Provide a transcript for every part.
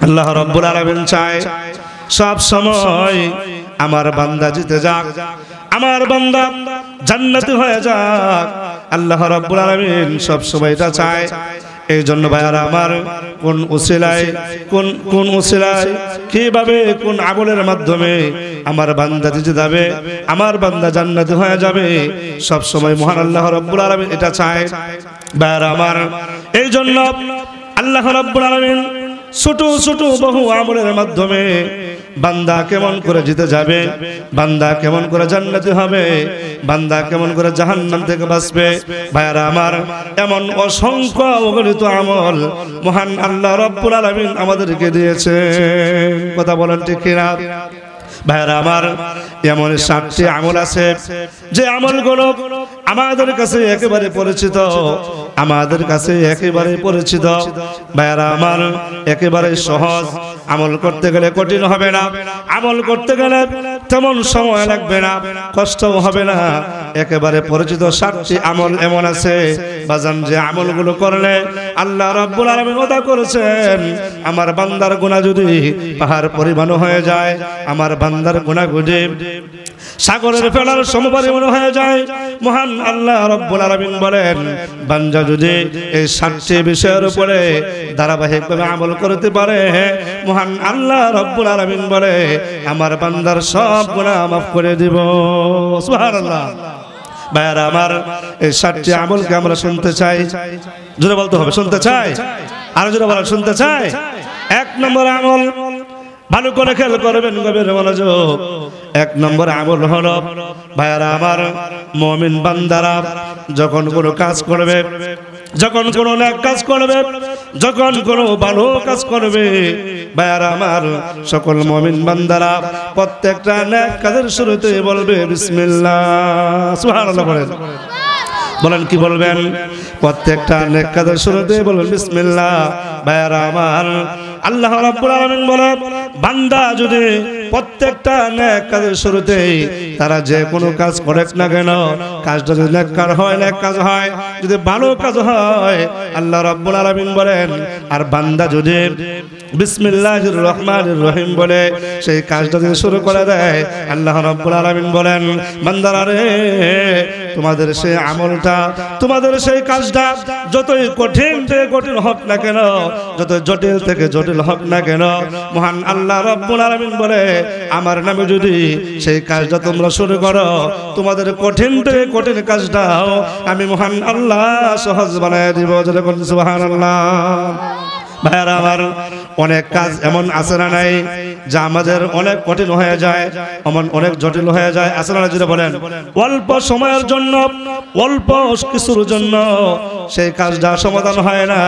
আল্লাহ রাব্বুল আলামিন চায় সব সময় আমার বান্দা জিতে যাক, আমার বান্দা জান্নাতি হয়ে যাক। আল্লাহ রাব্বুল আলামিন সব সময় এটা চায়। এই জন্য ভাইয়ারা আমার, কোন উসিলায় কিভাবে কোন আমলের মাধ্যমে আমার বান্দা জিতে যাবে, আমার বান্দা জান্নাতি হয়ে যাবে, সব সময় মহান আল্লাহ রাব্বুল আলামিন এটা চায় ভাইয়ারা আমার। এই জন্য আল্লাহ রাব্বুল আলামিন ছোট ছোট বহু আমলের মাধ্যমে বান্দা কেমন করে জিতে যাবে, বান্দা কেমন করে জান্নাতি হবে, বান্দা কেমন করে জাহান্নাম থেকে বাঁচবে, ভাইয়ারা আমার, এমন অসংখ্য অগণিত আমল মহান আল্লাহ রাব্বুল আলামিন আমাদেরকে দিয়েছে। কথা বলেন ঠিক কিনা? ভাইয়ারা আমার, এমন 7টি আমল আছে যে আমলগুলো আমাদের কাছে একেবারে পরিচিত, আমাদের কাছে একেবারে পরিচিত। ভাইয়ারা আমার, একেবারে সহজ, আমল করতে গেলে কঠিন হবে না, আমল করতে গেলে তেমন সময় লাগবে না, কষ্টও হবে না। একেবারে পরিচিত 7টি আমল এমন আছে বাজান, যে আমলগুলো করলে আল্লাহ রাব্বুল আলামিন ওয়াদা করেছেন, আমার বান্দার গুনাহ যদি পাহাড় পরিমাণ হয়ে যায়, আমার বান্দার গুনাহগুলি সাগরের ফেলার সমপরিমাণ হয়ে যায়, মহান আল্লাহ রাব্বুল আলামিন বলেন, বান্দা যদি এই 7টি বিষয়ের উপরে ধারাবাহিকভাবে আমল করতে পারে, মহান আল্লাহ রাব্বুল আলামিন বলে আমার বান্দার সব গুনাহ মাফ করে দিব। সুবহানাল্লাহ। ভাইয়ারা আমার, এই 7টি আমলকে আমরা শুনতে চাই, জোরে বলতে হবে, শুনতে চাই, আর জোরে বলা, শুনতে চাই। 1 নম্বর আমল, ভালো করে খেয়াল করবেন, গভীর মনোযোগ। 1 নম্বর আমল হলো ভাইয়ারা আমার, মুমিন বান্দারা যখন কোনো কাজ করবে, যখন কোনো নেক কাজ করবে, যখন কোনো ভালো কাজ করবে, ভাইয়ারা আমার, সকল মুমিন বান্দারা প্রত্যেকটা নেক কাজের শুরুতে বলবে বিসমিল্লাহ। সুবহানাল্লাহ বলেন, বলেন কি বলবেন? প্রত্যেকটা নেক কাজের শুরুতে বলবেন বিসমিল্লাহ। ভাইয়ারা আমার, আল্লাহ রাব্বুল আলামিন বলে, বান্দা যদি প্রত্যেকটা নেক কাজের শুরুতেই তারা যে কোনো কাজ করে না কেন, কাজটা যদি নেক কাজ হয়, নেক কাজ হয়, যদি ভালো কাজ হয়, আল্লাহ রাব্বুল আলামিন বলেন, আর বান্দা যদি বিসমিল্লাহির রহমানির রহিম বলে সেই কাজটা যদি শুরু করে দেয়, আল্লাহ রাব্বুল আলামিন বলেন, বান্দারা রে, তোমাদের সেই আমলটা, তোমাদের সেই কাজটা যতই কঠিন থেকে কঠিন হোক না কেন, যত জটিল থেকে জটিল হোক না কেন, মহান আল্লাহ রাব্বুল আলামিন বলে, আমার নামে যদি সেই কাজটা তোমরা শুরু করো, তোমাদের কঠিন থেকে কঠিন কাজটাও আমি মহান আল্লাহ সহজ বানায় দিব। সুবহানাল্লাহ। ভাইয়ারা আমার, অনেক কাজ এমন আছে না নাই যা আমাদের অনেক কঠিন হয়ে যায়, এমন অনেক জটিল হয়ে যায়, আছে না? যদি বলেন, অল্প সময়ের জন্য, অল্প কিছুর জন্য সেই কাজটা সমাধান হয় না।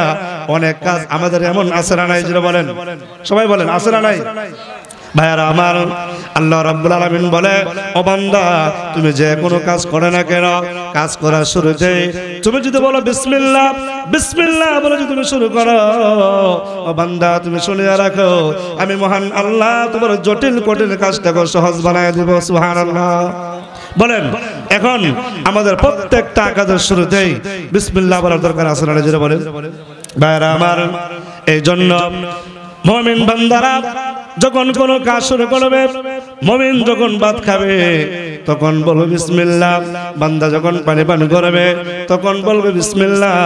অনেক কাজ আমাদের এমন আছে না নাই? যদি বলেন, সবাই বলেন, আছে না নাই? ভাইয়ারা আমার, আল্লাহ রাব্বুল আলামিন বলে, ও বান্দা, তুমি যে কোনো কাজ করে না কেন, কাজ করার শুরুতে তুমি যদি বলো বিসমিল্লাহ, বিসমিল্লাহ বলে যদি তুমি শুরু করো, ও বান্দা তুমি শুনিয়া রাখো, আমি মহান আল্লাহ তোমার জটিল কঠিন কাজটাকে সহজ বানায় দিব। সুবহানাল্লাহ। বলেন, এখন আমাদের প্রত্যেকটা কাজের শুরুতেই বিসমিল্লাহ বলার দরকার আছে না? যেটা বলেন ভাইয়ারা আমার, এই জন্য মুমিন বান্দারা যখন কোনো কাজ শুরু করবে, মুমিন যখন ভাত খাবে তখন বলবে বিসমিল্লাহ, বান্দা যখন পানি পান করবে তখন বলবে বিসমিল্লাহ,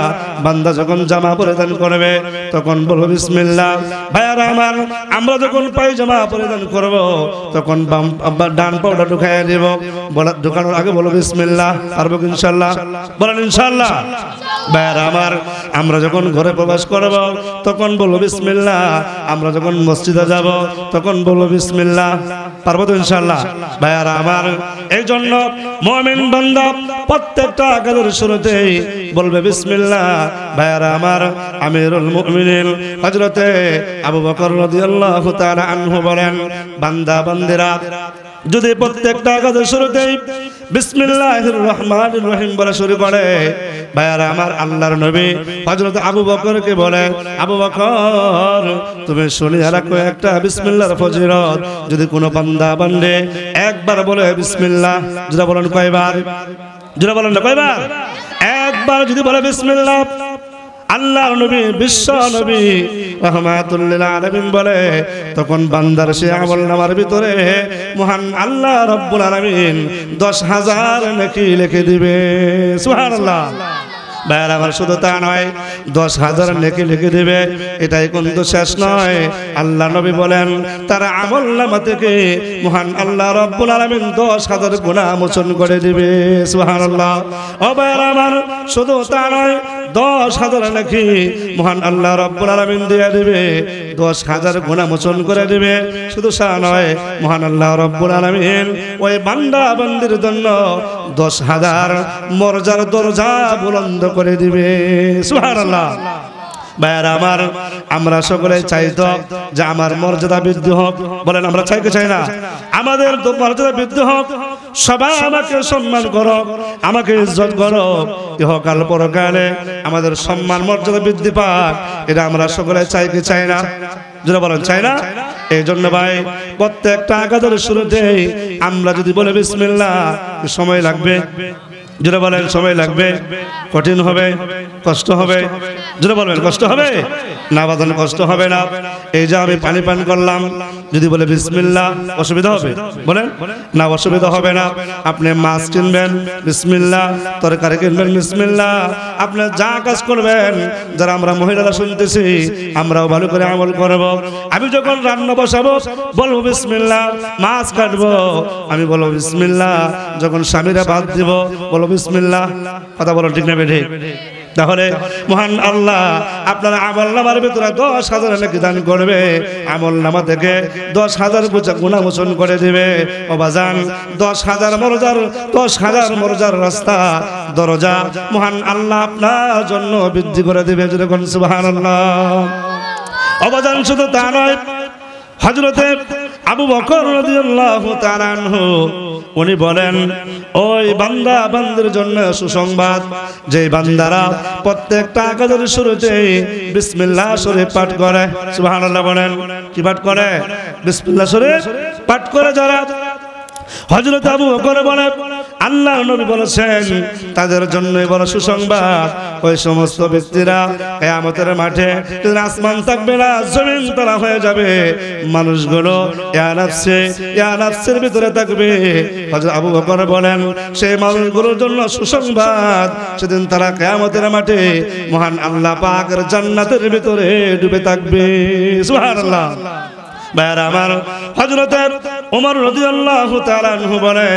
বান্দা যখন জামা পরিধান করবে তখন বলবে বিসমিল্লাহ। ভাইয়ারা আমার, আমরা যখন পায়জামা পরিধান করব তখন ডান পাউডার ঢুকাইয়া দিব, ঢুকানোর আগে বলবো বিসমিল্লাহ। পারবো ইনশাআল্লাহ? বলেন ইনশাআল্লাহ। ভাইয়ারা আমার, আমরা যখন ঘরে প্রবেশ করব তখন বলবো বিসমিল্লাহ, আমরা যখন মসজিদে যাব তখন বলবো বিসমিল্লাহ। পারবো তো ইনশাআল্লাহ? ভাইয়ারা আমার, এই জন্য মুমিন বান্দা প্রত্যেকটা কাজের শুরুতেই বলবে বিসমিল্লাহ। ভাইয়ারা আমার, আমিরুল মুমিনিন হযরতে আবু বকর রাদিয়াল্লাহু তাআলা আনহু বলেন, বান্দা বান্দিরা যদি প্রত্যেকটা কাজের শুরুতেই বিসমিল্লাহির রহমানির রহিম বলে শুরু করে, ভাইয়ারা আমার, আল্লাহর নবী হযরত আবু বকরকে বলে, আবু বকর তুমি শুনিয়া রাখো একটা বিসমিল্লাহর ফজিলত, যদি কোনো বান্দা বান্দে একবার বলে বিসমিল্লাহ, যেটা বলেন কয়বার? যেটা বলেন না কয়বার? একবার যদি বলে বিসমিল্লাহ, আল্লাহর নবী বিশ্ব নবী রাহমাতুল লিল আলামিন বলে তখন বান্দার সে আমলনামার ভিতরে মহান আল্লাহ রাব্বুল আলামিন 10,000 নেকি লিখে দিবে সুবহানাল্লাহ। ভাইরা আমার শুধু তা নয় 10,000 নেকি লিখে দিবে, এটাই কিন্তু শেষ নয়। আল্লাহ নবী বলেন তার আমলনামা থেকে মহান আল্লাহ রাব্বুল আলামিন 10,000 গুনাহ মোচন করে দিবে সুবহানাল্লাহ। ও ভাইরা আমার শুধু তা নয় 10,000 নেকি মহান আল্লাহ রাব্বুল আলামিন দিয়ে দিবে, 10,000 গুনাহ মোচন করে দিবে। শুধু তা নয় মহান আল্লাহ রাব্বুল আলামিন ওই বান্দা বান্দির জন্য 10,000 মর্যাদার দরজা বুলন্দ করে দিবে সুবহানাল্লাহ। ভাইরা আমার আমরা সকলে চাইতো যে আমার মর্যাদা বৃদ্ধি হোক, বলেন আমরা চাই কি চাই না? আমাদের তো মর্যাদা বৃদ্ধি হোক, সবাই আমাকে সম্মান করো, আমাকে ইজ্জত করো, ইহকাল পরকালে আমাদের সম্মান মর্যাদা বৃদ্ধি পাক, এটা আমরা সকলে চাই কি চাই না? যারা বলেন চাই না? এই জন্য ভাই প্রত্যেকটা আগাদের শুরুতেই আমরা যদি বলে বিসমিল্লাহ, সময় লাগবে, যারা বলেন সময় লাগবে, কঠিন হবে, কষ্ট হবে, যারা বলবেন কষ্ট হবে না? বাদন কষ্ট হবে না। এই যে আমি পানি পান করলাম, যদি বলে বিসমিল্লাহ, অসুবিধা হবে? বলেন না, অসুবিধা হবে না। আপনি মাছ কিনবেন বিসমিল্লাহ, তরকারি কিনবেন বিসমিল্লাহ, আপনি যা কাজ করবেন, যারা আমরা মহিলারা শুনতেছি আমরাও ভালো করে আমল করব। আমি যখন রান্না বসাবো বলবো বিসমিল্লাহ, মাছ কাটবো আমি বলবো বিসমিল্লাহ, যখন স্বামীরা ভাত দিব বলবো বিসমিল্লাহ। কথা বলো ঠিক না বেঠে? তাহলে মহান আল্লাহ আপনার আমলনামার ভিতরে 10,000 নেকি দান করবে, আমলনামা থেকে 10,000 গুনাহ মোচন করে দিবে। ও বাজান 10,000 মর্যাদার রাস্তা দরজা মহান আল্লাহ আপনার জন্য বৃদ্ধি করে দিবে, যেরকম সুবহানাল্লাহ। ও বাজান শুধু তা নয়, হযরতে আবু বকর রাদিয়াল্লাহু তাআলা আনহু উনি বলেন ওই বান্দা বান্দির জন্য সুসংবাদ, যে বান্দারা প্রত্যেকটা কাজের শুরুতে বিসমিল্লাহ শরীফ পাঠ করে, সুবহানাল্লাহ বলেন, কি পাঠ করে? বিসমিল্লাহ শরীফ পাঠ করে যারা, হযরত আবু বকর বলে আল্লাহ নবী বলেছেন তাদের জন্য বড় সুসংবাদ, ওই সমস্ত ব্যক্তিরা কিয়ামতের মাঠে আসমান থাকবে না, জমিন তারা হয়ে যাবে, মানুষগুলো ইয়া নাফসের ভিতরে থাকবে। হযরত আবু বকর বলেন সেই মানুষগুলোর জন্য সুসংবাদ, সেদিন তারা কিয়ামতের মাঠে মহান আল্লাহ পাকের জান্নাতের ভিতরে ডুবে থাকবে সুবহানাল্লাহ। ভাইরা আমার হযরত ওমর রাদিয়াল্লাহু তাআলা আনহু বলে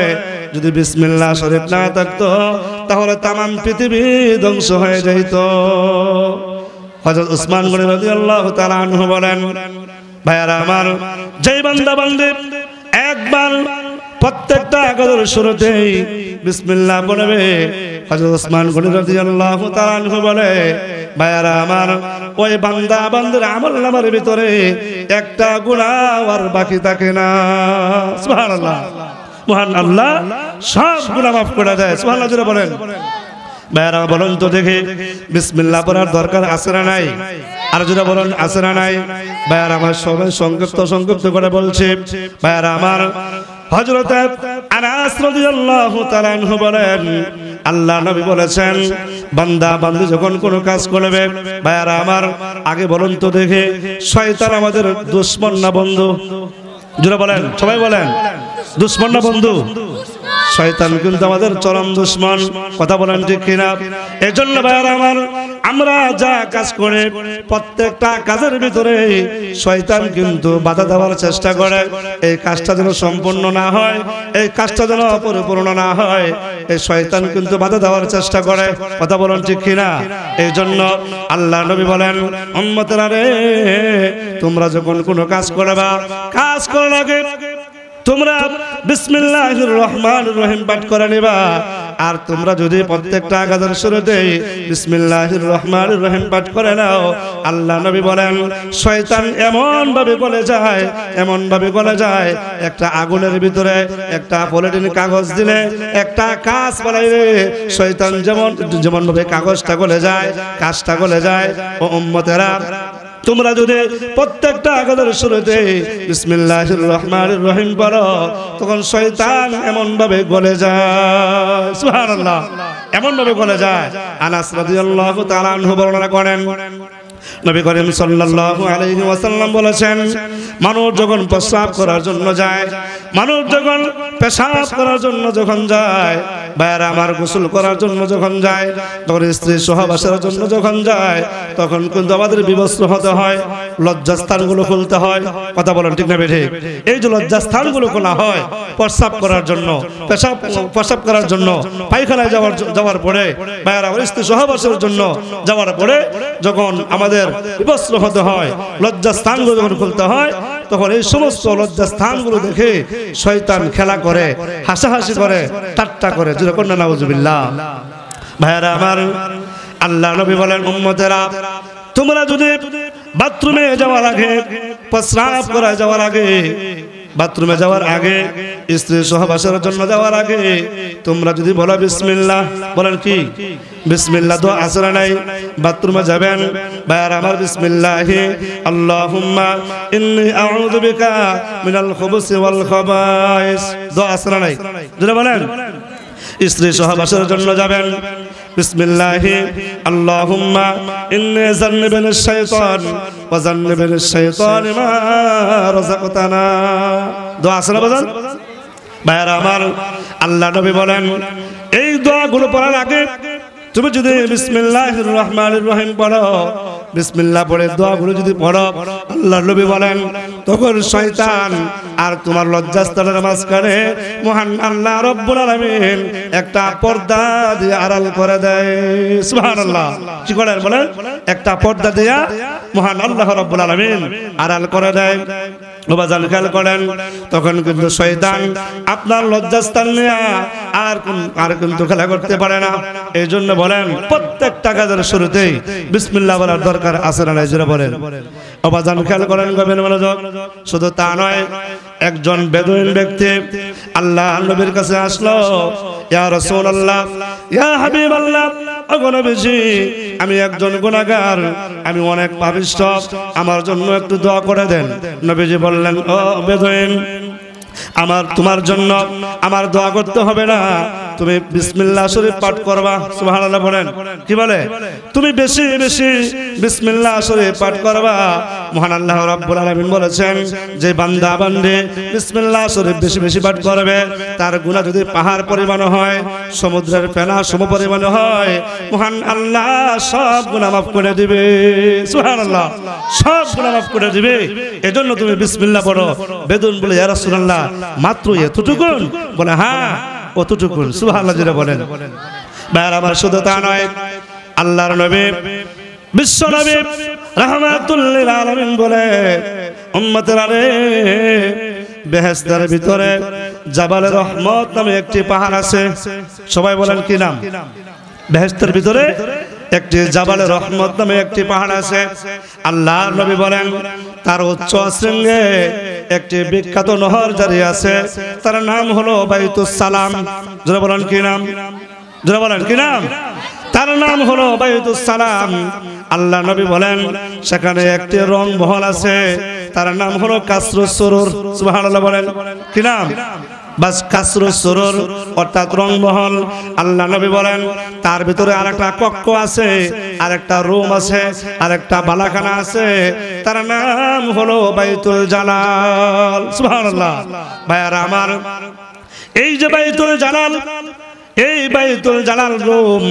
যদি বিসমিল্লাহ শরীফ না থাকতো তাহলে তামাম পৃথিবী ধ্বংস হয়ে যেত। হযরত উসমান গনি রাদিয়াল্লাহু তাআলা আনহু বলেন ভাইরা আমার যেই বান্দা বান্দী একবার প্রত্যেকটা কাজের শুরুতেই বিসমিল্লাহ বলবে, হযরত উসমান গনি রাদিয়াল্লাহু তাআলা আনহু বলে ভাইরা আমার ওই বান্দা বান্দির আমলনামার ভিতরে একটা গুনাহ আর বাকি থাকে না সুবহানাল্লাহ। মহান আল্লাহ সব গুনাহ মাফ করে দেয় সুবহানাল্লাহ জোরে বলেন। ভাইরা বলুন তো দেখি বিসমিল্লাহ পড়ার দরকার আছে না নাই? আর যারা বলেন আছে না নাই? ভাইরা আমার সবাই সংক্ষিপ্ত করে বলছি। ভাইরা আমার হযরত আনাস রাদিয়াল্লাহু তাআলা আনহু বলেন আল্লাহ নবী বলেছেন বান্দা বান্দি যখন কোনো কাজ করবে, ভাইরা আমার আগে বলুন তো দেখে শয়তান আমাদের দুশমন না বন্ধু? যারা বলেন সবাই বলেন দুশমন না বন্ধু? শয়তান কিন্তু আমাদের চরম দুশমন, কথা বলেন ঠিক কিনা? এজন্য ভাইরা আমার আমরা যা কাজ করে প্রত্যেকটা কাজের ভিতরে শয়তান কিন্তু বাধা দেওয়ার চেষ্টা করে, এই কাজটা যেন সম্পূর্ণ না হয়, এই কাজটা যেন পরিপূর্ণ না হয়, এই শয়তান কিন্তু বাধা দেওয়ার চেষ্টা করে, কথা বলেন ঠিক কিনা? এই জন্য আল্লাহ নবী বলেন উম্মতেরা রে তোমরা যখন কোনো কাজ করবা, কাজ করার আগে তোমরা বিসমিল্লাহির রহমানির রহিম পাঠ করে নিবা। আর তোমরা যদি প্রত্যেকটা কাজের শুরুতে বিসমিল্লাহির রহমানির রহিম পাঠ করে নাও, আল্লাহ নবী বলেন শয়তান এমন ভাবে গলে যায় একটা আগুনের ভিতরে একটা পলিথিন কাগজ দিলে একটা কাজ বানাইলে শয়তান যেমন ভাবে কাগজটা গলে যায়, কাজটা গলে যায়। ও উম্মতেরা তোমরা যদি প্রত্যেকটা আগাদের শুরুতে বিসমিল্লাহির রহমানির রহিম পড়ো তখন শয়তান এমন ভাবে গলে যায়, সুবহানাল্লাহ, এমন ভাবে গলে যায়। আনাস রাদিয়াল্লাহু তাআলা আনহু বর্ণনা করেন, নবী করিম সাল্লাল্লাহু আলাইহি ওয়াসাল্লাম বলেছেন, মানুষ যখন পেশাব করার জন্য যায়, মানুষ যখন পেশাব করার জন্য যখন যায়, ভাইরা আমার গোসল করার জন্য যখন যায়, তখন স্ত্রী সহবাসের জন্য যখন যায়, তখন কিন্তু আমাদের বিবস্ত্র হতে হয়, লজ্জাস্থানগুলো খুলতে হয়। কথা বলেন ঠিক না বেঠিক? এই যে লজ্জাস্থানগুলো খোলা হয় পেশাব করার জন্য, পেশাব করার জন্য, পায়খানায় যাওয়ার পরে, ভাইরা আমার স্ত্রী সহবাসের জন্য যাওয়ার পরে যখন আমাদের বিবস্ত্র হতে হয়, লজ্জাস্থানগুলো যখন খুলতে হয়, তখন এই সমস্ত লজ্জাস্থানগুলো দেখে শয়তান খেলা করে, হাসাহাসি করে, ঠাট্টা করে। যেরকম নাউজুবিল্লাহ। ভাইরা আমার, আল্লাহ নবী বলেন, উম্মতেরা তোমরা যদি বাথরুমে যাওয়ার আগে, প্রস্রাব করে যাওয়ার আগে, বাথরুমে যাওয়ার আগে, স্ত্রী সহবাসের জন্য যাওয়ার আগে তোমরা যদি বলো বিসমিল্লাহ, বলেন কি বিসমিল্লাহ, তো আসরা নাই, বাথরুমে যাবেন, ভাইয়ার আমার, বিসমিল্লাহি আল্লাহুম্মা ইন্নী আউযু বিকা মিনাল খুবুসি ওয়াল খাবাইস, দোয়া আসরা নাই, যদি বলেন স্ত্রী সহবাসের জন্য যাবেন, বিসমিল্লাহি আল্লাহুম্মা ইন্নী জান্নিবানিশ শাইতান ওয়া জান্নিবানিশ শাইতানি মা রাযাকতানা, দোয়া আসরা বাজান। ভাইয়ারা আমার, আল্লাহ নবী বলেন, এই দোয়াগুলো পড়ার আগে তুমি যদি বিসমিল্লাহির রহমানির রহিম পড়ো, বিসমিল্লাহ পড়ে দোয়াগুলো যদি পড়ো, আল্লাহ নবী বলেন তখন শয়তান আর তোমার লজ্জাস্থানের মাঝখানে মহান আল্লাহ রব্বুল আলামিন একটা পর্দা দিয়ে আড়াল করে দেয়, সুবহানাল্লাহ। কি করেন বলেন? একটা পর্দা দিয়া মহান আল্লাহ রব্বুল আলামিন আড়াল করে দেয়। বাবাজান খেয়াল করেন, তখন কিন্তু শয়তান আপনার লজ্জাস্থান নিয়ে আর কিন্তু খেলা করতে পারে না। এই জন্য বলেন প্রত্যেকটা কাজের শুরুতেই বিসমিল্লাহ বলার দরকার আছে না নাই? যারা বলেন বাবাজান খেয়াল করেন, গভীর মনোযোগ। শুধু তা নয়, একজন বেদুইন ব্যক্তি আল্লাহ নবীর কাছে আসলো, ইয়া রাসূলুল্লাহ, ইয়া হাবিবাল্লাহ, ওগো নবীজি, আমি একজন গুনাহগার, আমি অনেক পাপিষ্ঠ, আমার জন্য একটু দোয়া করে দেন। নবীজি বললেন, ও বেদুইন, তোমার জন্য আমার দোয়া করতে হবে না, তুমি বিসমিল্লাহ শরীফ পাঠ করবা। সুবহানাল্লাহ বলেন। কি বলে? তুমি বেশি বেশি বিসমিল্লাহ শরীফ পাঠ করবা। মহান আল্লাহ রাব্বুল আলামিন বলেছেন, যে বান্দা বান্দী বিসমিল্লাহ শরীফ বেশি বেশি পাঠ করবে, তার গুনাহ যদি পাহাড় পরিমাণ হয়, সমুদ্রের ফেনা সম পরিমাণ হয়, মহান আল্লাহ সব গুনাহ মাফ করে দিবে। সুবহানাল্লাহ, সব গুনাহ মাফ করে দিবে। এজন্য তুমি বিসমিল্লাহ পড়ো। বেদুইন বলে, ইয়া রাসূলুল্লাহ, মাত্র এতটুকুন? বলে, হ্যাঁ অতটুকুন। সুবহানাল্লাহ জোরে বলেন। ভাইরা আমার, শুধু তা নয়, আল্লাহর নবী, বিশ্ব নবী রাহমাতুল লিল আলামিন বলে, উম্মতেরা রে, বেহেশতের ভিতরে জাবালে রহমত নামে একটি পাহাড় আছে। সবাই বলেন কি নাম? বেহেশতের ভিতরে একটি জাবালে রহমত নামে একটি পাহাড় আছে। আল্লাহর নবী বলেন, তার উচ্চ শৃঙ্গে একটি বিখ্যাত নহর জারি আছে, তার নাম হলো বাইতুস সালাম। যারা বলেন কি নাম? যারা বলেন কি নাম? তার নাম হলো বাইতুস সালাম। আল্লাহ নবী বলেন, সেখানে একটি রং মহল আছে, তার নাম হলো কাসরুস সুরুর। সুবহানাল্লাহ বলেন। কি নাম? বাস কাসরুস সুরুর, অর্থাৎ রংমহল। আল্লাহ নবী বলেন, তার ভিতরে আরেকটা কক্ষ আছে, আরেকটা রুম আছে, আরেকটা বালাখানা আছে, তার নাম হলো বাইতুল জালাল। সুবহানাল্লাহ। ভাইয়ারা আমার, এই যে বাইতুল জালাল, এই বাইতুল জালাল রুম,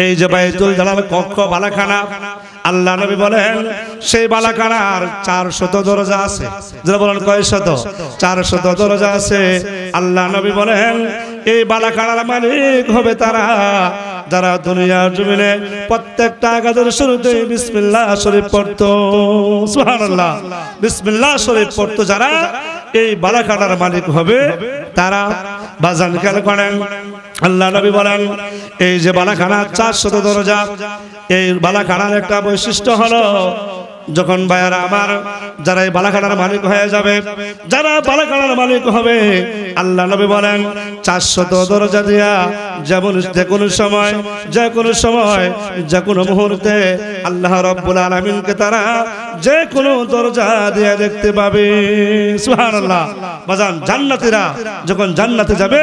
এই যে বাইতুল জালাল কক্ষ, বালাখানা, আল্লাহ নবী বলেন সেই বালাখানার 400 দরজা আছে। যারা বলেন কয় শত? 400 দরজা আছে। আল্লাহ নবী বলেন এই বালাখানার মালিক হবে তারা যারা দুনিয়ার জমিনে প্রত্যেকটা কাজের শুরুতে বিসমিল্লাহ শরীফ পড়তো। সুবহানাল্লাহ। বিসমিল্লাহ শরীফ পড়তো যারা, এই বালাখানার মালিক হবে তারা। বাজান খেয়াল করেন, আল্লাহ নবী বলেন এই যে বালাখানার 400 দরজা, এই বালাখানার একটা বৈশিষ্ট্য হলো যখন ভাইয়ারা আমার যারা এই বালাখানার মালিক হয়ে যাবে, যারা বালাখানার মালিক হবে, আল্লাহ নবী বলেন 400 দরজা দিয়া যেমন যে কোনো সময় যে কোনো মুহূর্তে আল্লাহ রাব্বুল আলামিনকে তারা যে কোনো দরজা দিয়ে দেখতে পাবে। সুবহানাল্লাহ। বাজান জান্নাতীরা যখন জান্নাতে যাবে,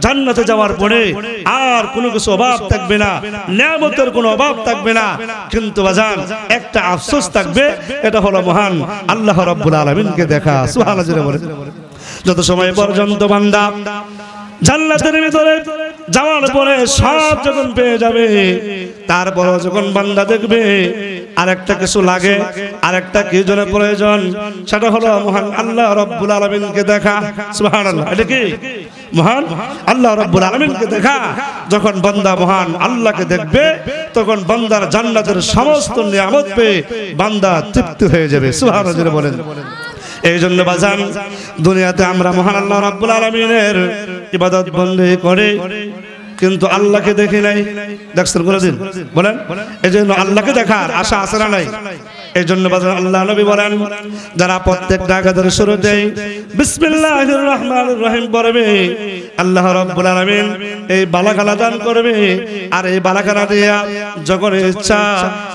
জান্নাতে যাওয়ার পরে আর কোনো কিছু অভাব থাকবে না, নিয়ামতের কোনো অভাব থাকবে না। কিন্তু বাজান একটা আফসোস থাকবে, এটা হলো মহান আল্লাহ রাব্বুল আলামিনকে দেখা। সুবহানাল্লাহ। যত সময় পর্যন্ত বান্দা জান্নাতের ভিতরে যাওয়ার পরে সব যখন পেয়ে যাবে, তারপর যখন বান্দা দেখবে আরেকটা কিছু লাগে, আরেকটা কি জন্য প্রয়োজন, সেটা হলো মহান আল্লাহ রাব্বুল আলামিনকে দেখা। সুবহানাল্লাহ। এটা কি মহান আল্লাহ রাব্বুল আলামিনকে দেখা। যখন বান্দা মহান আল্লাহকে দেখবে, তখন বান্দার জান্নাতের সমস্ত নিয়ামত পেয়ে বান্দা তৃপ্তি হয়ে যাবে। সুবহানাল্লাহ বলেন। এই জন্য বাজান দুনিয়াতে আমরা মহান আল্লাহ রাব্বুল আলামিনের ইবাদত বন্দেগি করে কিন্তু আল্লাহকে দেখি নাই। দেখছেন কোনদিন? বলেন। এই জন্য আল্লাহকে দেখার আশা আছে না নাই? এই জন্য বাজান আল্লাহ নবী বলেন, যারা প্রত্যেকটা আয়াতের শুরুতেই বিসমিল্লাহির রহমানির রহিম পড়বে, আল্লাহ রাব্বুল আলামিন এই বালাখানা দান করবে। আর এই বালাখানা দিয়া যখন ইচ্ছা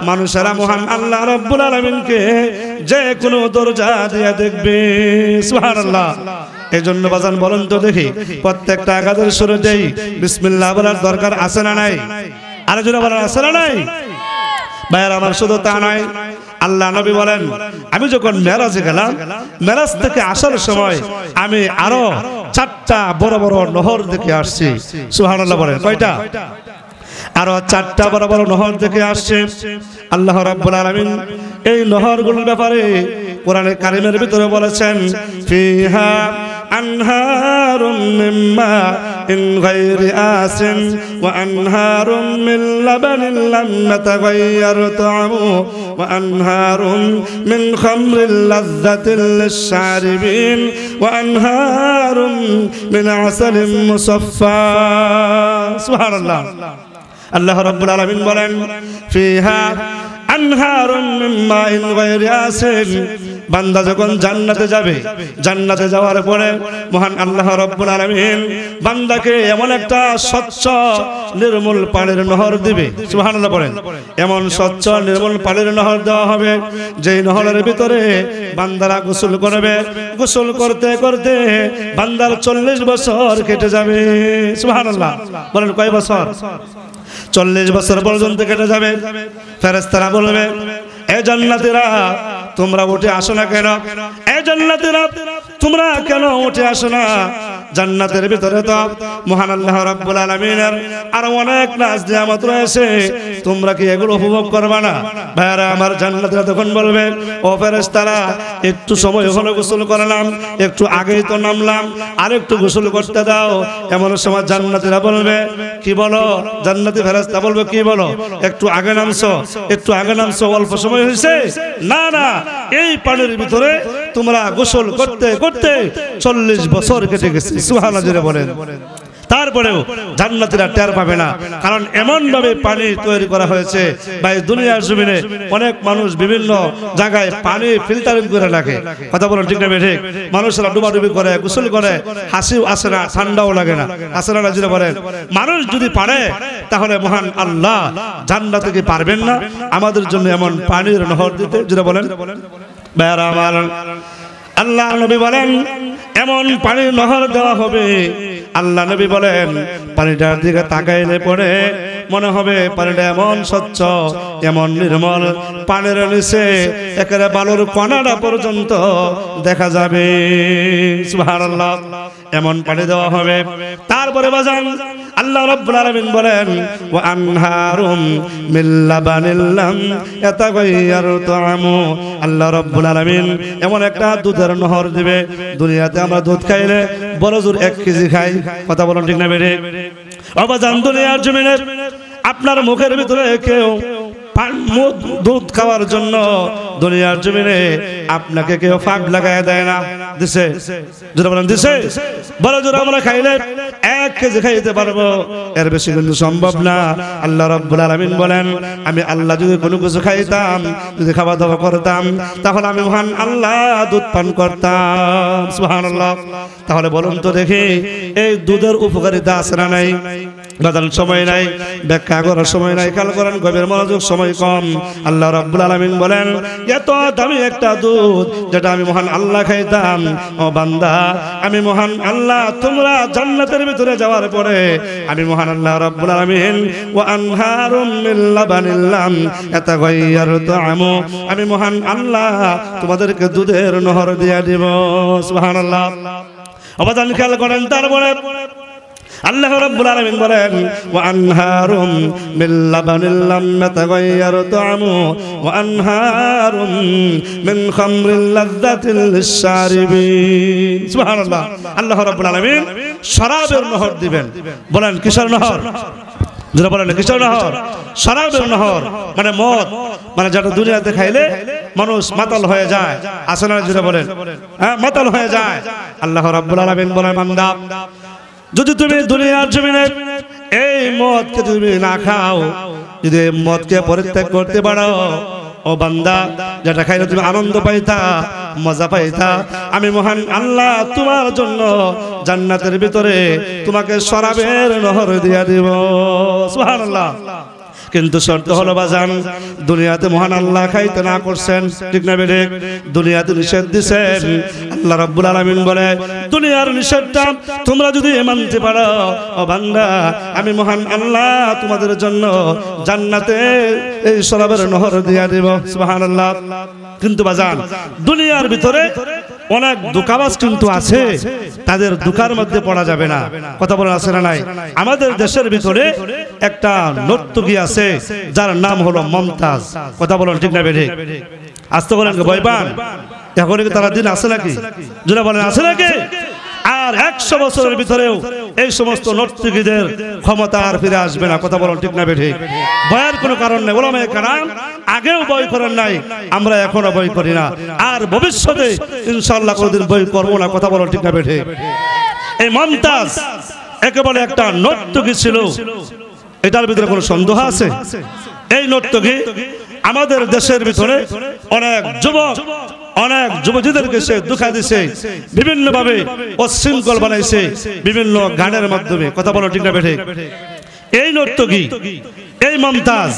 মানুষেরা মহান আল্লাহ রাব্বুল আলামিনকে যে কোনো দরজা দিয়া দেখবে। সুবহানাল্লাহ। এই জন্য বাজান বলেন তো দেখি, প্রত্যেকটা আয়াতের শুরুতেই বিসমিল্লাহ বলার দরকার আছে না নাই? আরে জোরে বলার আছে না নাই? ভাইয়ার আমার শুধু তা নয়, আল্লাহ নবী বলেন, আমি যখন মেরাজে গেলাম, মেরাজ থেকে আসার সময় আমি আরো 4টা বড় বড় নহর দেখে আসছি। সুবহানাল্লাহ বলেন। কয়টা? আরো 4টা বড় বড় নহর দেখে আসছে। আল্লাহ রাব্বুল আলামিন এই নহরগুলোর ব্যাপারে কোরআনে কারিমের ভিতরে বলেছেন, ফিহা আনহারুম মিন মাইন গায়রি আসিন ওয়া আনহারুম মিন লাবানিন লাম ইয়াতাগায়্যার তা'আমুহু ওয়া আনহারুম মিন খামরিল লাযযাতিল লিশ-শারিবিন ওয়া আনহারুম মিন আসালিন মুসাফফা। সুবহানাল্লাহ। আল্লাহ রাব্বুল আলামিন বলেন, ফিহা আনহারুম মিন মাইন গায়রি আসিন। বান্দা যখন জান্নাতে যাবে, জান্নাতে যাওয়ার পরে মহান আল্লাহ রাব্বুল আলামিন বান্দাকে এমন একটা স্বচ্ছ নির্মল পানির নহর দিবে। সুবহানাল্লাহ বলেন। এমন স্বচ্ছ নির্মল পানির নহর দেওয়া হবে, যেই নহরের ভিতরে বান্দারা গোসল করবে। গোসল করতে করতে বান্দার 40 বছর কেটে যাবে। সুবহানাল্লাহ বলেন। কয় বছর? 40 বছর পর্যন্ত কেটে যাবে। ফেরেশতারা বলবে, এ জান্নাতীরা তোমরা উঠে আসো না কেন? এ জান্নাতীরা তোমরা কেন উঠে আসো না? জান্নাতের ভিতরে তো মহান আল্লাহ রাব্বুল আলামিনের আর অনেক নাজ নিয়ামত রয়েছে, তোমরা কি এগুলো উপভোগ করবে না? ভাইরা আমার জান্নাতীরা তখন বলবে, ও ফেরেশতারা একটু সময় হলো গোসল করলাম, একটু আগেই তো নামলাম, আর একটু গোসল করতে দাও। এমন সময় জান্নাতীরা বলবে, কি বলো? জান্নাতি ফেরেশতা বলবে, কি বলো? একটু আগে নামছো, একটু আগে নামছো, অল্প সময় হয়েছে? না না, এই পানির ভিতরে তোমরা গোসল করতে করতে 40 বছর কেটে গেছে। সুবহানাল্লাহ বলেন। তারপরেও জান্নাতীরা টের পাবে না, কারণ এমন ভাবে পানি তৈরি করা হয়েছে। ভাই দুনিয়ার জমিনে অনেক মানুষ বিভিন্ন জায়গায় পানি ফিল্টারিং করে রাখে। কথা বলেন ঠিক না ঠিক? মানুষরা ডুবাডুবি করে, গোসল করে, হাসিও আসে না, ঠান্ডাও লাগে না। আসে না যেটা বলেন? মানুষ যদি পারে তাহলে মহান আল্লাহ জান্নাতে কি পারবেন না আমাদের জন্য এমন পানির নহর দিতে? যেটা বলেন ভাইরা আমার, আল্লাহ নবী বলেন এমন পানির নহর দেওয়া হবে। আল্লাহ নবী বলেন পানিটার দিকে তাকাইলে পরে মনে হবে পানিটা এমন স্বচ্ছ, এমন নির্মল, পানির নিচে একেবারে বালুর কণাটা পর্যন্ত দেখা যাবে। সুবহানাল্লাহ। এমন পানি দেওয়া হবে। তারপরে বাজান আল্লাহ রাব্বুল আলামিন বলেন, ওয়া আনহারুম মিন লাবানিল লাম ইয়াতাগায়্যারু তা'আমু। আল্লাহ রাব্বুল আলামিন এমন একটা দুধের নহর দিবে। দুনিয়াতে আমরা দুধ খাইলে বড় জোর 1 কেজি খাই। কথা বলেন ঠিক না বেরে? অবাজান দুনিয়ার জমিনে আপনার মুখের ভিতরে কেউ দুধ খাওয়ার জন্য দুনিয়ার জমিনে আপনাকে কেউ ফাঁক লাগায় দেয় না, দিছে? যেটা বলেন দিছে? বড় জোর আমরা খাইলে 1 কেজি খাইতে পারবো, এর বেশি কিন্তু সম্ভব না। আল্লাহ রাব্বুল আলামিন বলেন, আমি আল্লাহ যদি কোনো কিছু খাইতাম, যদি খাওয়া দাওয়া করতাম, তাহলে আমি মহান আল্লাহ দুধ পান করতাম। সুবহানাল্লাহ। তাহলে বলুন তো দেখি, এই দুধের উপকারিতা আছে না নাই? বাদাল সময় নাই, ব্যাখ্যা করার সময় নাই, খেয়াল করেন, গভীর মনোযোগ, সময় কম। আল্লাহ রাব্বুল আলামিন বলেন, এত দামি একটা দুধ যেটা আমি মহান আল্লাহ খাইতাম, ও বান্দা আমি মহান আল্লাহ তোমরা জান্নাতের ভিতরে যাওয়ার পরে আমি মহান আল্লাহ রাব্বুল আলামিন ওয়া আনহারুম মিন লাবানিল লাম ইয়াতাগায়্যারু তা'আমু, আমি মহান আল্লাহ তোমাদেরকে দুধের নহর দিয়ে দেব। সুবহানাল্লাহ। অবদান খেয়াল করেন। তারপরে আল্লাহ রাব্বুল আলামিন বলেন, ওয়া আনহারুম মিন লাবানিল লাম ইয়াতাগায়্যারু তা'আমু ওয়া আনহারুম মিন খামরিল লাযযাতিল লিশ-শারিবিন। সুবহানাল্লাহ। আল্লাহ রাব্বুল আলামিন শরাবের নহর দিবেন। বলেন কিসের নহর? যারা বলেন কিসের নহর? শরাবের নহর, মানে মদ, মানে যেটা দুনিয়াতে খাইলে মানুষ মাতাল হয়ে যায়। আছে না? যারা বলেন হ্যাঁ, মাতাল হয়ে যায়। আল্লাহ রাব্বুল আলামিন বলেন, বান্দা যদি তুমি দুনিয়ার জমিনে এই মদকে তুমি না খাও, যদি এই মদকে পরিত্যাগ করতে পারো, ও বান্দা যেটা খাইলে তুমি আনন্দ পাইতা, মজা পাইতা, আমি মহান আল্লাহ তোমার জন্য জান্নাতের ভিতরে তোমাকে শরাবের নহর দিয়া দিব। সুবহানাল্লাহ। কিন্তু শর্ত হলো বাজান, দুনিয়াতে মহান আল্লাহ খাইতে না করছেন, ঠিক না বেঠিক? দুনিয়াতে নিষেধ দিয়েছেন। আল্লাহ রাব্বুল আলামিন বলে, দুনিয়ার নিষেধটা তোমরা যদি মানতে পারো, ও বান্দা আমি মহান আল্লাহ তোমাদের জন্য জান্নাতে এই শরাবের নহর দিয়া দেব। সুবহানাল্লাহ। কিন্তু বাজান দুনিয়ার ভিতরে অনেক দোকাবাজ কিন্তু আছে, তাদের দোকার মধ্যে পড়া যাবে না। কথা বলেন আছে না নাই? আমাদের দেশের ভিতরে একটা নর্তকী আছে যার নাম হলো মমতাজ। কথা বলেন ঠিক না বেঠিক? আসতে বলেন ভয় পান? এখন কি তারা দিন আছে নাকি? যারা বলেন আছে নাকি? আর 100 বছরের ভিতরেও এই সমস্ত নর্তকীদের ক্ষমতা আর ফিরে আসবে না। কথা বলেন ঠিক না বেঠিক? ভয়ের কোনো কারণ নেই। ওলামায়ে কেরাম আগেও ভয় করেন নাই, আমরা এখনো ভয় করি না, আর ভবিষ্যতে ইনশাআল্লাহ কোনদিন ভয় করবো না। কথা বলেন ঠিক না বেঠিক? এই মমতাজ একেবারে একটা নর্তকী ছিল, এটার ভিতরে কোনো সন্দেহ আছে? এই নর্তকী আমাদের দেশের ভিতরে অনেক যুবক, অনেক যুবতীদেরকে সে দুঃখা দিছে, বিভিন্ন ভাবে অশৃঙ্খল বানাইছে, বিভিন্ন গানের মাধ্যমে। কথা বলো ঠিক না বেঠিক? এই নর্তকী, এই মমতাজ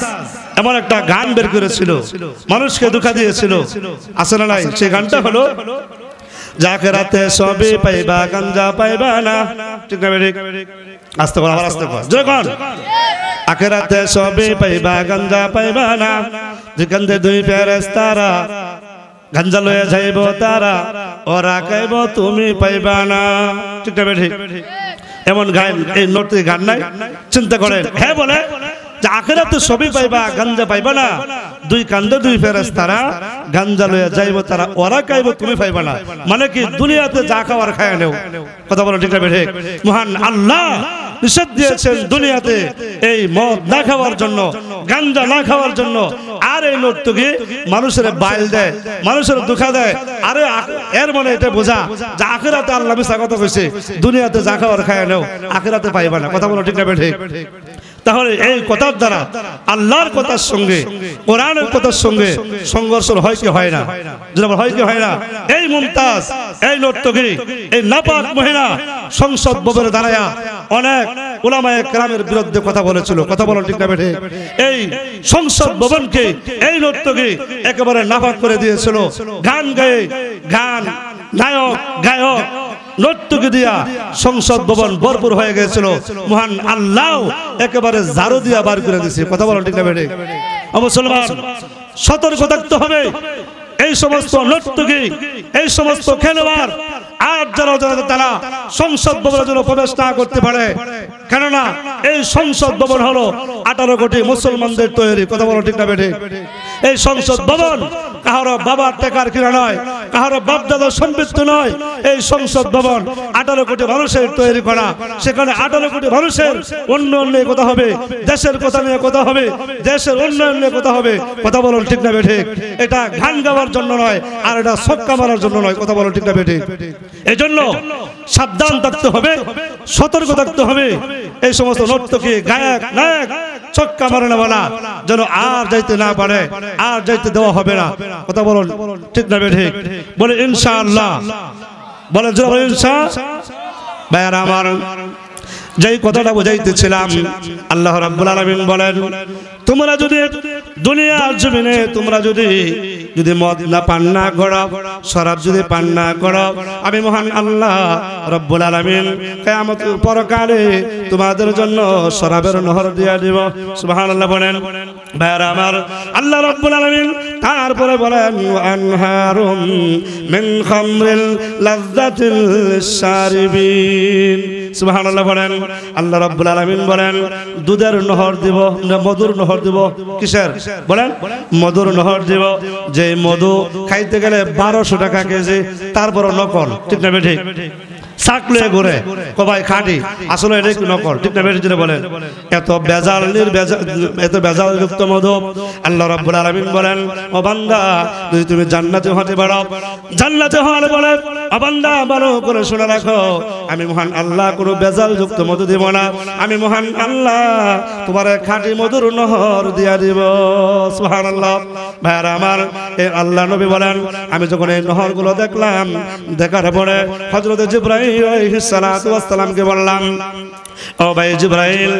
এমন একটা গান বের করেছিল, মানুষকে দুঃখা দিয়েছিল। আছে না নাই? সেই গানটা হলো, যাকে রাতে সবে পাইবা গাঞ্জা পাইবা না। ঠিক না বেঠিক? আস্তে কর, আবার আস্তে কর, যখন আখেরাতে সবে পাইবা গাঞ্জা পাইবা না, যেখানে দুই ফেরেশতারা গাঞ্জা লয়ে যাইব তারা, ওরা খাইব তুমি পাইবা না। ঠিক না বেঠিক? এমন গান, এই নর্তকী গান নাই? চিন্তা করেন। হ্যাঁ বলে যে আখেরাতে সবই পাইবা গাঞ্জা পাইবা না, দুই কান্দে দুই ফেরেশতারা গাঞ্জা লয়ে যাইব তারা, ওরা খাইব তুমি পাইবা না। মানে কি দুনিয়াতে যা খাওয়ার খায় নেও। কথা বলো ঠিক না বেঠিক? মহান আল্লাহ নিষেধ দিয়েছেন দুনিয়াতে এই মদ না খাওয়ার জন্য, গাঞ্জা না খাওয়ার জন্য। আর এই নর্তকী মানুষের বাইল দেয়, মানুষের দুঃখা দেয়। আরে এর মানে এটা বোঝা যে আখিরাতে আল্লাহ মিছা কথা কইছে, দুনিয়াতে যা খাওয়ার খায় নেও, আখিরাতে পাইবা না। কথা বলো ঠিক না বেঠিক? তাহলে এই কথার দ্বারা আল্লাহর কথার সঙ্গে, কোরআনের কথার সঙ্গে সংঘর্ষ হয় কি হয় না? যেটা হয় কি হয় না? এই মুমতাজ, এই নর্তকী, এই নাপাক মহিলা সংসদ ভবনে দাঁড়ায়া অনেক উলামায়ে কেরামের বিরুদ্ধে কথা বলেছিল। কথা বলো ঠিক না বেঠিক? এই সংসদ ভবনকে এই নর্তকী একেবারে নাপাক করে দিয়েছিল। গান গায়ে, গান নায়ক গায়ক নর্তকী দিয়া সংসদ ভবন ভরপুর হয়ে গেছিল। মহান আল্লাহ একেবারে ঝাড়ু দিয়া বার করে দিয়েছে। কথা বলো ঠিক না বেঠিক? মুসলমান সতর্ক থাকতে হবে। এই সমস্ত নর্তকী, এই সমস্ত খেলোয়াড় আর যারা তারা সংসদ ভবনের জন্য প্রবেশ না করতে পারে, কেননা এই সংসদ ভবন হলো 18 কোটি মুসলমানদের তৈরি। কথা বলো ঠিক না বেঠিক? এই সংসদ ভবন কাহারো বাবার টাকার কিনা নয়, কাহারো বাপদাদার সম্পত্তি নয়। এই সংসদ ভবন 18 কোটি মানুষের তৈরি করা। সেখানে 18 কোটি মানুষের উন্নয়ন নিয়ে কথা হবে, দেশের কথা নিয়ে কথা হবে, দেশের উন্নয়ন নিয়ে কথা হবে। কথা বলো ঠিক না বেঠিক? এটা গান গাওয়ার জন্য নয়, আর এটা ছক্কা মারার জন্য নয়। কথা বলো ঠিক না বেঠিক? এজন্য সাবধান থাকতে হবে। সতর্ক থাকতে হবে এই সমস্ত নর্তকী গায়ক নায়ক ছক্কা মারানোওয়ালা যেন আর যাইতে না পারে, আর যাইতে দেওয়া হবে না। কথা বলুন ঠিক না ঠিক? বলে ইনশাআল্লাহ, বলে ইনশাআল্লাহ। ভাইরা আমার, যেই কথাটা বুঝাইতেছিলাম, আল্লাহ রাব্বুল আলামিন বলেন, তোমরা যদি দুনিয়ার জমিনে তোমরা যদি মদ না পান না করো, শরাব যদি পান না করো, আমি মহান আল্লাহ রাব্বুল আলামিন কিয়ামত পরকালে তোমাদের জন্য শরাবের নহর দিয়া দিব। সুবহানাল্লাহ বলেন। ভাইরা আমার, আল্লাহ রাব্বুল আলামিন তারপরে বলেন আনহারুম মিন খামরিল লাযযাতিল শারিবিন। সুবহানাল্লাহ বলেন। আল্লাহ রাব্বুল আলামিন বলেন দুধের নহর দিব, মধুর নহর দিব। কিসের বলেন? মধুর নহর দিব। যে মধু খাইতে গেলে 1200 টাকা কেজি, তারপর নকল। ঠিক না ঠিক? চাকলে ঘুরে কবাই খাঁটি, আসলে এটা একটু নকল। ঠিক না বেঠিক বলেন? এত বেজাল এত বেজাল যুক্ত মধু। আল্লাহ রাব্বুল আলামিন বলেন, ও বান্দা যদি তুমি জান্নাতে হতে পারো, জান্নাতে হলে বলেন ও বান্দা ভালো করে শুনে রাখো, আমি মহান আল্লাহ কোনো বেজাল যুক্ত মধু দিব না, আমি মহান আল্লাহ তোমার খাঁটি মধুর নহর দিয়া দিব। সুবহানাল্লাহ। ভাইরা আমার, এই আল্লাহ নবী বলেন আমি যখন এই নহরগুলো দেখলাম, দেখার পরে হযরত জিবরাইল আলাইহিস সালাতু ওয়াস সালামকে বললাম, ও ভাই জিবরাইল,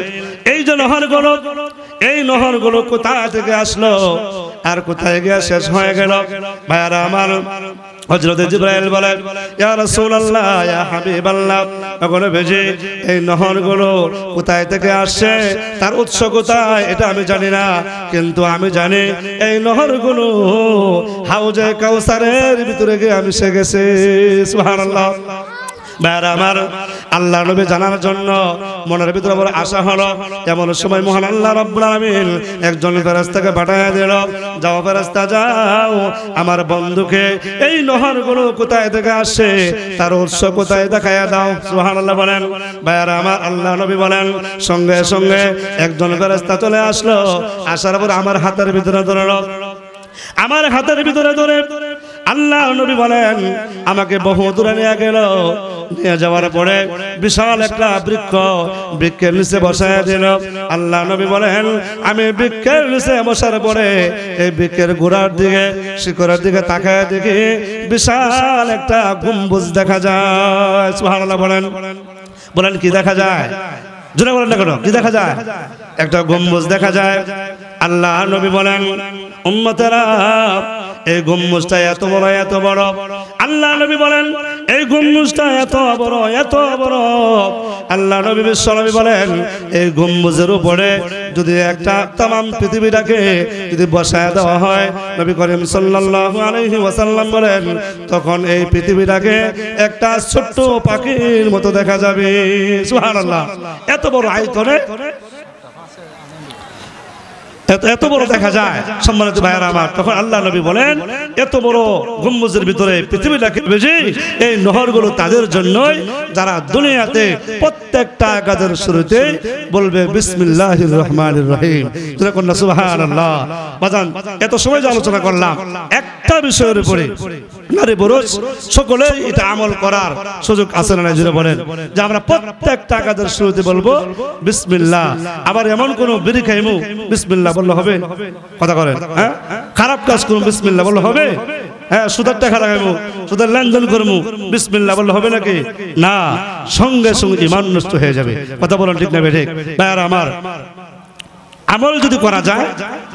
এই যে নহরগুলো, এই নহরগুলো কোথা থেকে আসলো আর কোথায় গিয়ে শেষ হয়ে গেল? ভাইরা আমার, হযরত জিবরাইল বলেন, ইয়া রাসূলুল্লাহ, ইয়া হাবিবাল্লাহ, ওগুলো ভেজে এই নহরগুলো কোথায় থেকে আসছে, তার উৎস কোথায় এটা আমি জানি না, কিন্তু আমি জানি এই নহরগুলো হাউজে কাউসারের ভিতরে গিয়ে মিশে গেছে। সুবহানাল্লাহ। ভাইরা আমার, আল্লাহ নবী জানার জন্য মনের ভিতরে বড় আশা হলো। এমন সময় মহান আল্লাহ রাব্বুল আলামিন একজন ফেরেশতাকে পাঠিয়ে দিল, যাও ফেরেশতা যাও, আমার বন্ধুকে এই নহরগুলো কোথায় থেকে আসে তার উৎস কোথায় দেখায়া দাও। সুবহানাল্লাহ বলেন। ভাইরা আমার, আল্লাহ নবী বলেন সঙ্গে সঙ্গে একজন ফেরেশতা চলে আসলো। আসার পর আমার হাতের ভিতরে ধরলো, আমার হাতের ভিতরে ধরে আল্লাহ নবী বলেন আমাকে বহু দূরে নিয়ে গেল। নিয়ে যাওয়ার পরে বিশাল একটা বৃক্ষের নিচে বসায় দিল। আল্লাহ নবী বলেন আমি বৃক্ষের নিচে বসার পরে এই বৃক্ষের গোড়ার দিকে, শিকড়ের দিকে তাকায় দেখি বিশাল একটা গম্বুজ দেখা যায়। সুবহানাল্লাহ বলেন। বলেন কি দেখা যায়? জোরে বলেন না কেন? কি দেখা যায়? একটা গম্বুজ দেখা যায়। আল্লাহ নবী বলেন উম্মতেরা, এই গম্বুজটা এত বড়, এত বড়। আল্লাহ নবী বলেন এই গম্বুজটা এত বড়, এত বড়। আল্লাহ নবী বিশ্বনবী বলেন এই গম্বুজের উপরে যদি একটা तमाम পৃথিবীটাকে যদি বসায় দেওয়া হয়, নবী করিম সাল্লাল্লাহু আলাইহি ওয়াসাল্লাম বলেন তখন এই পৃথিবীটাকে একটা ছোট্ট পাখির মতো দেখা যাবে। সুবহানাল্লাহ। এত বড় আয়তনে এত বড় দেখা যায়। সম্মানিত ভাইয়েরা আমার, তখন আল্লাহ নবী বলেন এত বড় গম্বুজের ভিতরে পৃথিবীটাকে বেজে এই নহরগুলো তাদের জন্যই যারা দুনিয়াতে প্রত্যেকটা কাজের শুরুতে বলবে বিসমিল্লাহির রহমানির রহিম। যেরকম না সুবহানাল্লাহ। বাজান, এত সময় যে আলোচনা করলাম একটা বিষয়ের উপরে, নারী পুরুষ সকলেই এটা আমল করার সুযোগ আছে না? জুড়ে বলেন যে আমরা প্রত্যেকটা কাজের শুরুতে বলবো বিসমিল্লাহ। আবার এমন কোন বিড়ি খাইমু বিসমিল্লাহ বললে হবে? কথা করেন? হ্যাঁ, খারাপ কাজ করুন বিসমিল্লাহ বললে হবে? হ্যাঁ, সুদের টাকা লাগাইমু, সুদের লেনদেন করবো বিসমিল্লাহ বললে হবে নাকি? না, সঙ্গে সঙ্গে ঈমান নষ্ট হয়ে যাবে। কথা বলেন ঠিক না ঠিক? ভাইরা আমার, আমল যদি করা যায়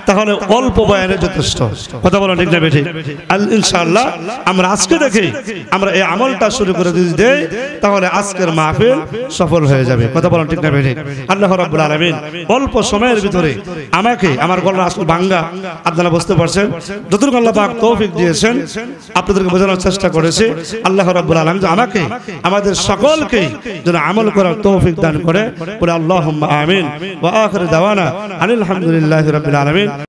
তাহলে অল্প বয়ানে যথেষ্ট। কথা বলেন ঠিক না ঠিক? ইনশাআল্লাহ আমরা আজকে দেখি আমরা এই আমলটা শুরু করে যদি দেই তাহলে আজকের মাহফিল সফল হয়ে যাবে। কথা বলেন ঠিক না ঠিক? আল্লাহ রাব্বুল আলামিন অল্প সময়ের ভিতরে আমাকে, আমার গলা আসল ভাঙ্গা, আপনারা বুঝতে পারছেন, যতটুকু আল্লাহ পাক তৌফিক দিয়েছেন আপনাদেরকে বোঝানোর চেষ্টা করেছে। আল্লাহ রাব্বুল আলামিন আমাকে, আমাদের সকলকে যেন আমল করার তৌফিক দান করে। বলে আল্লাহুম্মা আমিন। ওয়া আখিরু দাওয়ানা আলহামদুলিল্লাহি রাব্বিল আলামিন।